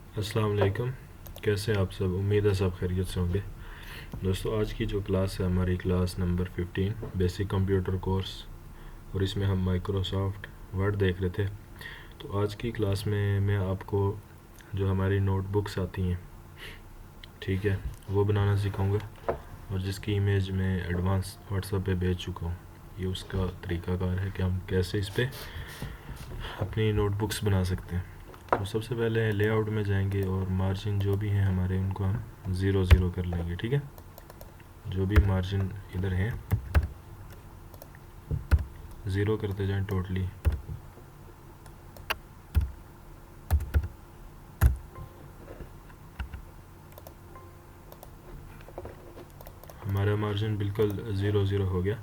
अस्सलाम वालेकुम। कैसे हैं आप सब? उम्मीद है सब खैरियत से होंगे। दोस्तों, आज की जो क्लास है हमारी class number 15 basic computer course, और इसमें हम माइक्रोसॉफ्ट वर्ड देख रहे थे। तो आज की क्लास में मैं आपको जो हमारी नोटबुक्स आती हैं, ठीक है, वो बनाना सिखाऊंगा, और जिसकी इमेज मैं एडवांस व्हाट्सएप पे भेज चुका हूँ। ये उसका तरीकाकार है कि हम कैसे इस पर अपनी नोटबुक्स बना सकते हैं। तो सबसे पहले लेआउट में जाएंगे और मार्जिन जो भी हैं हमारे उनको हम ज़ीरो ज़ीरो कर लेंगे। ठीक है, जो भी मार्जिन इधर हैं ज़ीरो करते जाएं टोटली। हमारा मार्जिन बिल्कुल ज़ीरो ज़ीरो हो गया।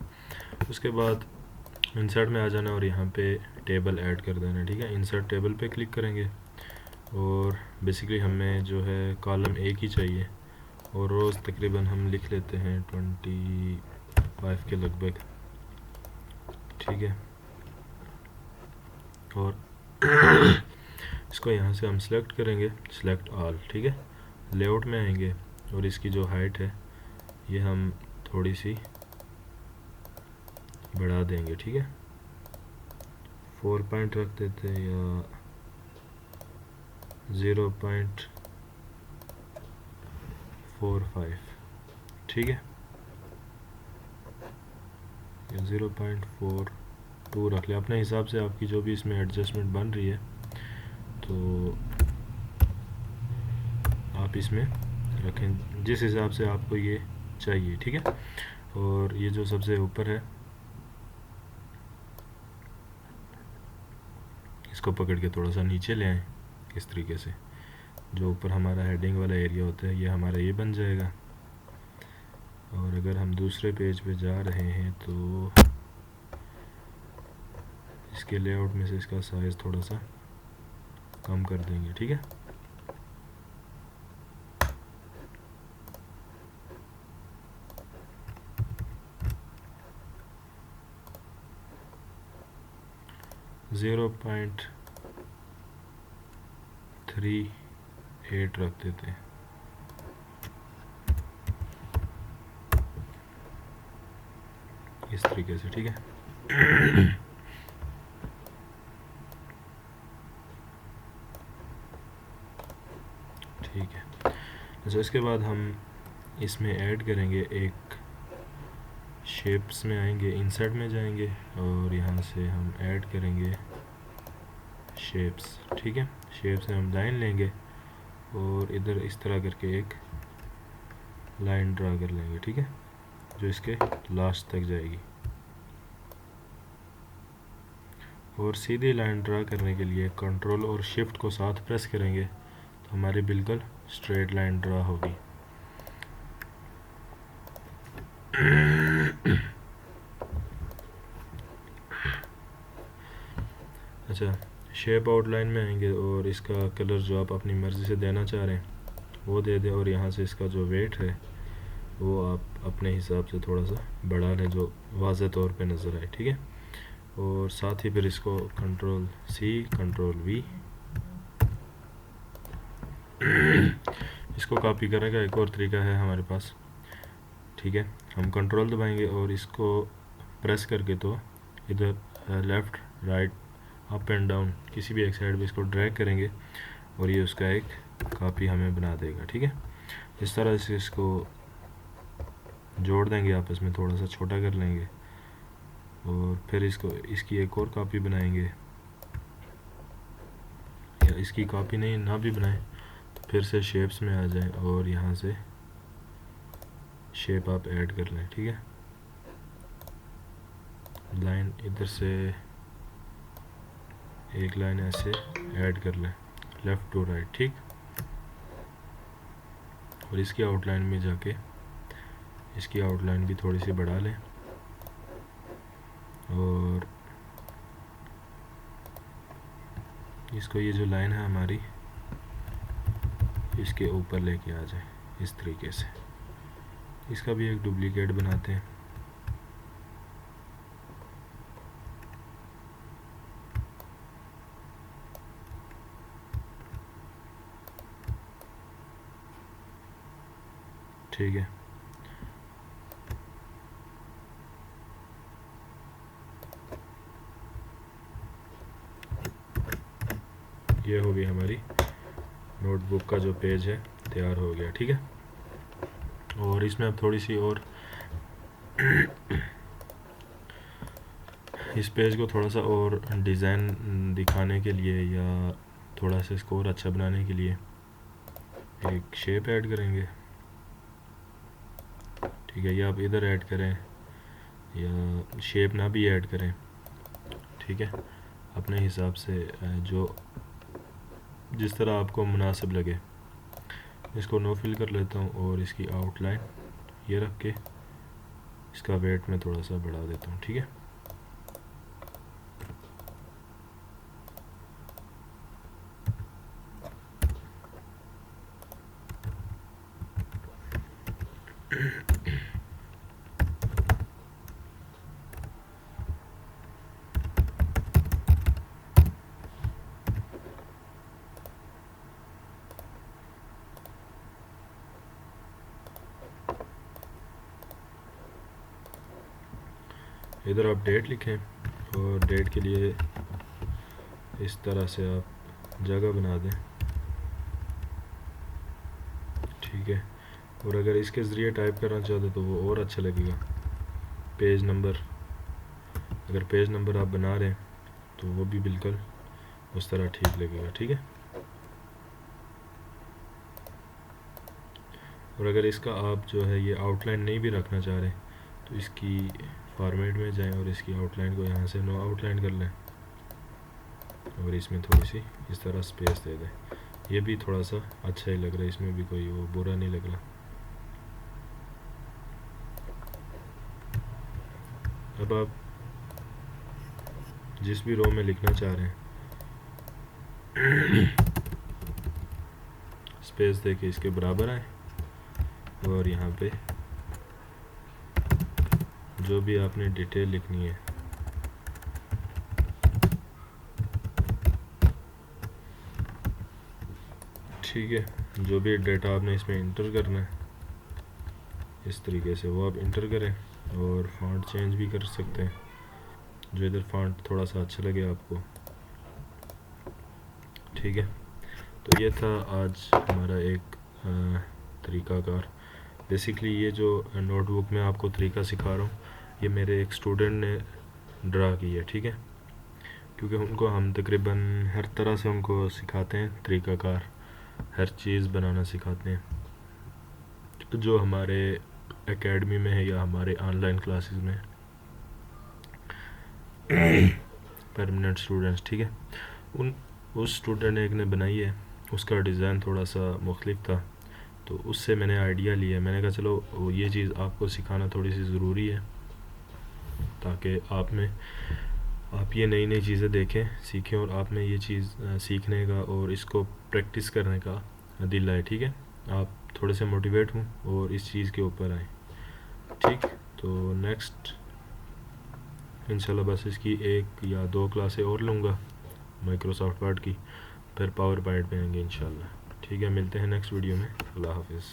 उसके बाद इंसर्ट में आ जाना और यहाँ पे टेबल ऐड कर देना। ठीक है, इंसर्ट टेबल पे क्लिक करेंगे और बेसिकली हमें जो है कॉलम एक ही चाहिए, और रोज़ तकरीबन हम लिख लेते हैं 25 के लगभग। ठीक है, और इसको यहाँ से हम सेलेक्ट करेंगे, सेलेक्ट ऑल। ठीक है, लेआउट में आएंगे और इसकी जो हाइट है ये हम थोड़ी सी बढ़ा देंगे। ठीक है, 4 पॉइंट रख देते हैं या 0.45। ठीक है, या 0.42 रख लिया अपने हिसाब से। आपकी जो भी इसमें एडजस्टमेंट बन रही है तो आप इसमें रखें जिस हिसाब से आपको ये चाहिए। ठीक है, और ये जो सबसे ऊपर है इसको पकड़ के थोड़ा सा नीचे ले आएँ। इस तरीके से जो ऊपर हमारा हेडिंग वाला एरिया होता है ये हमारा ये बन जाएगा। और अगर हम दूसरे पेज पे जा रहे हैं तो इसके लेआउट में से इसका साइज़ थोड़ा सा कम कर देंगे। ठीक है, .38 रख देते हैं। इस तरीके से। ठीक है, ठीक है। अच्छा, इसके बाद हम इसमें ऐड करेंगे एक शेप्स में आएंगे, इंसर्ट में जाएंगे और यहाँ से हम ऐड करेंगे शेप्स। ठीक है, शेप से हम लाइन लेंगे और इधर इस तरह करके एक लाइन ड्रा कर लेंगे। ठीक है, जो इसके लास्ट तक जाएगी। और सीधी लाइन ड्रा करने के लिए कंट्रोल और शिफ्ट को साथ प्रेस करेंगे तो हमारी बिल्कुल स्ट्रेट लाइन ड्रा होगी। अच्छा, शेप आउटलाइन में आएंगे और इसका कलर जो आप अपनी मर्ज़ी से देना चाह रहे हैं वो दे दें, और यहाँ से इसका जो वेट है वो आप अपने हिसाब से थोड़ा सा बढ़ा लें जो वाज़े तौर पे नज़र आए। ठीक है, और साथ ही फिर इसको कंट्रोल सी कंट्रोल वी इसको कॉपी करने का एक और तरीका है हमारे पास। ठीक है, हम कंट्रोल दबाएंगे और इसको प्रेस करके तो इधर left right up and down किसी भी एक साइड पे इसको ड्रैग करेंगे और ये उसका एक कॉपी हमें बना देगा। ठीक है, इस तरह से इसको जोड़ देंगे आपस में, थोड़ा सा छोटा कर लेंगे और फिर इसको इसकी एक और कॉपी बनाएंगे, या इसकी कॉपी नहीं ना भी बनाएं तो फिर से शेप्स में आ जाएं और यहाँ से शेप आप ऐड कर लें। ठीक है, लाइन इधर से एक लाइन ऐसे ऐड कर लें लेफ़्ट टू राइट। ठीक, और इसकी आउटलाइन में जाके इसकी आउटलाइन भी थोड़ी सी बढ़ा लें और इसको ये जो लाइन है हमारी इसके ऊपर लेके आ जाए इस तरीके से। इसका भी एक डुप्लीकेट बनाते हैं। ठीक है, ये हो गई हमारी नोटबुक का जो पेज है तैयार हो गया। ठीक है, और इसमें अब थोड़ी सी और इस पेज को थोड़ा सा और डिज़ाइन दिखाने के लिए या थोड़ा सा इसको और अच्छा बनाने के लिए एक शेप ऐड करेंगे। ठीक है, या आप इधर ऐड करें या शेप ना भी ऐड करें, ठीक है, अपने हिसाब से जो जिस तरह आपको मुनासिब लगे। इसको नो फिल कर लेता हूँ और इसकी आउटलाइन ये रख के इसका वेट मैं थोड़ा सा बढ़ा देता हूँ। ठीक है, इधर आप डेट लिखें और डेट के लिए इस तरह से आप जगह बना दें। ठीक है, और अगर इसके ज़रिए टाइप करना चाहते तो वो और अच्छा लगेगा। पेज नंबर, अगर पेज नंबर आप बना रहे हैं तो वो भी बिल्कुल उस तरह ठीक लगेगा। ठीक है, और अगर इसका आप जो है ये आउटलाइन नहीं भी रखना चाह रहे तो इसकी फॉर्मेट में जाएं और इसकी आउटलाइन को यहाँ से नो आउटलाइन कर लें और इसमें थोड़ी सी इस तरह स्पेस दे दें। ये भी थोड़ा सा अच्छा ही लग रहा है, इसमें भी कोई वो बुरा नहीं लग रहा। अब आप जिस भी रो में लिखना चाह रहे हैं स्पेस दे के इसके बराबर आए और यहाँ पे जो भी आपने डिटेल लिखनी है ठीक है, जो भी डेटा आपने इसमें इंटर करना है इस तरीके से वो आप इंटर करें और फॉन्ट चेंज भी कर सकते हैं जो इधर फॉन्ट थोड़ा सा अच्छा लगे आपको। ठीक है, तो ये था आज हमारा एक तरीक़ाकार। बेसिकली ये जो नोटबुक में आपको तरीका सिखा रहा हूँ ये मेरे एक स्टूडेंट ने ड्रा की है। ठीक है, क्योंकि उनको हम तकरीबन हर तरह से उनको सिखाते हैं तरीक़ाकार, हर चीज़ बनाना सिखाते हैं जो हमारे एकेडमी में है या हमारे ऑनलाइन क्लासेस में परमानेंट स्टूडेंट्स। ठीक है, उस स्टूडेंट एक ने बनाई है, उसका डिज़ाइन थोड़ा सा मुख्तलिफ था तो उससे मैंने आइडिया लिया। मैंने कहा चलो ये चीज़ आपको सिखाना थोड़ी सी ज़रूरी है ताकि आप ये नई नई चीज़ें देखें, सीखें और आप में ये चीज़ सीखने का और इसको प्रैक्टिस करने का दिल आए। ठीक है, आप थोड़े से मोटिवेट हों और इस चीज़ के ऊपर आए। ठीक, तो नेक्स्ट इंशाल्लाह बस इसकी 1 या 2 क्लासें और लूँगा माइक्रोसॉफ्ट वर्ड की, फिर पावर पॉइंट पे आएंगे इंशाल्लाह। ठीक है, मिलते हैं नेक्स्ट वीडियो में। अल्लाह हाफिज़।